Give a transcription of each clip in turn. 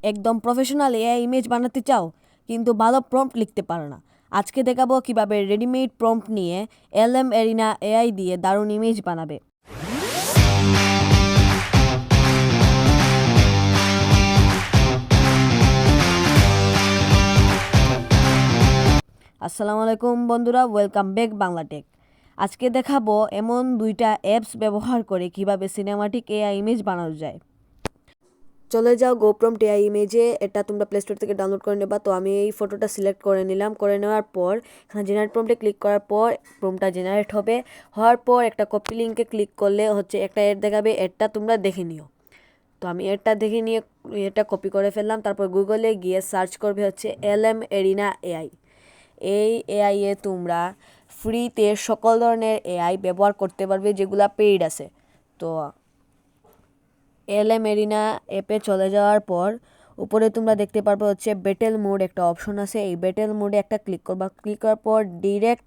একদম professional AI image বানাতে চাও কিন্তু ভালো প্রম্পট লিখতে পারো না? আজকে দেখাবো কিভাবে রেডিমেড প্রম্পট নিয়ে এলএম এরিনা এআই দিয়ে দারুণ ইমেজ বানাবে। আসসালামু আলাইকুম বন্ধুরা, ওয়েলকাম ব্যাক বাংলা টেক। আজকে দেখাবো এমন দুইটা অ্যাপস ব্যবহার করে কিভাবে সিনেমাটিক এআই ইমেজ বানানো যায়। চলে যাও গোপ্রম্পট এআই ইমেজে, এটা তোমরা প্লে স্টোর থেকে ডাউনলোড করে নেবা। তো আমি এই ফটোটা সিলেক্ট করে নিলাম। করে নেওয়ার পর এখানে জেনারেট প্রম্পটে ক্লিক করার পর প্রম্পটটা জেনারেট হবে। হওয়ার পর একটা কপি লিঙ্কে ক্লিক করলে একটা অ্যাড দেখাবে, অ্যাডটা তোমরা দেখে নিও। তো আমি এটা দেখে নিয়ে এটা কপি করে ফেললাম। তারপর গুগলে গিয়ে সার্চ করবে এলএম এরিনা এআই। এই এআইয়ে তোমরা ফ্রিতে সকল ধরনের এআই ব্যবহার করতে পারবে যেগুলা পেইড আছে। তো এলএম এরিনা অ্যাপে চলে যাওয়ার পর উপরে তোমরা দেখতে পারবে ব্যাটেল মোড একটা অপশন আছে। এই ব্যাটেল মোডে একটা ক্লিক করবা। ক্লিক করার পর ডিরেক্ট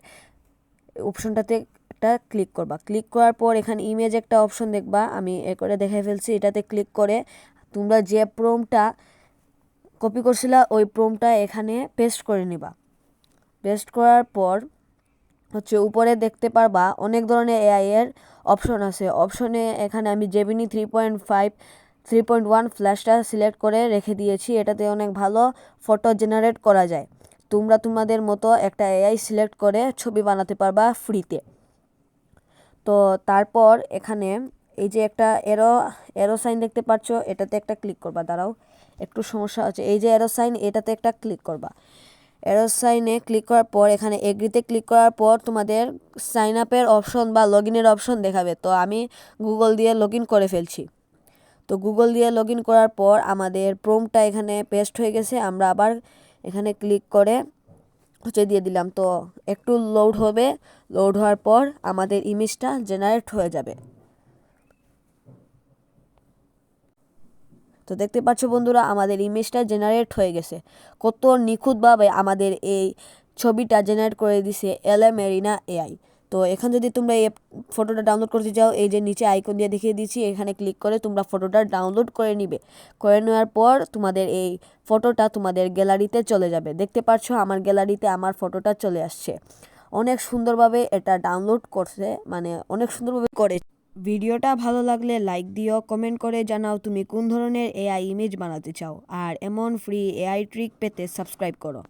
অপশনটাতে একটা ক্লিক করবা। ক্লিক করার পর এখানে ইমেজ একটা অপশন দেখবা, আমি এ করে দেখাই ফেলছি। এটাতে ক্লিক করে তোমরা যে প্রম্পটটা কপি করছিলা ওই প্রম্পটটা এখানে পেস্ট করে নিবা। পেস্ট করার পর উপরে দেখতে পারবা অনেক ধরনের এআই এর অপশন আছে। অপশনে এখানে আমি জেমিনি 3.1 ফ্ল্যাশটা সিলেক্ট করে রেখে দিয়েছি। এটাতে অনেক ভালো ফটো জেনারেট করা যায়। তোমরা তোমাদের মতো একটা এআই সিলেক্ট করে ছবি বানাতে পারবা ফ্রিতে। তো তারপর এখানে এই যে একটা এরো সাইন দেখতে পাচ্ছ, এটাতে একটা ক্লিক করবা। দাঁড়াও, একটু সমস্যা হচ্ছে। এই যে এরো সাইন, এটাতে একটা ক্লিক করবা। এরো সাইনে ক্লিক করার পর এখানে এগ্রিতে ক্লিক করার পর তোমাদের সাইন আপের অপশন বা লগ ইনের অপশন দেখাবে। তো আমি গুগল দিয়ে লগ ইন করে ফেলছি। তো গুগল দিয়ে লগ ইন করার পর আমাদের প্রম্পটটা এখানে পেস্ট হয়ে গেছে। আমরা আবার এখানে ক্লিক করে দিয়ে দিলাম। তো একটু লোড হবে। লোড হওয়ার পর আমাদের ইমেজটা জেনারেট হয়ে যাবে। তো দেখতে পাচ্ছ বন্ধুরা, আমাদের ইমেজটা জেনারেট হয়ে গেছে। কত নিখুঁতভাবে আমাদের এই ছবিটা জেনারেট করে দিছে এলএম এরিনা এআই। তো এখন যদি তোমরা এই ফটোটা ডাউনলোড করতে চাও, এই যে নিচে আইকন দিয়ে দেখিয়ে দিচ্ছি, এখানে ক্লিক করে তোমরা ফটোটা ডাউনলোড করে নিবে। করে নেওয়ার পর তোমাদের এই ফটোটা তোমাদের গ্যালারিতে চলে যাবে। দেখতে পাচ্ছ আমার গ্যালারিতে আমার ফটোটা চলে আসছে। অনেক সুন্দরভাবে এটা ডাউনলোড করছে, মানে অনেক সুন্দরভাবে করে। ভিডিওটা ভালো লাগলে লাইক দিও, কমেন্ট করে জানাও তুমি কোন ধরনের এআই ইমেজ বানাতে চাও। আর এমন ফ্রি এআই ট্রিক পেতে সাবস্ক্রাইব করো।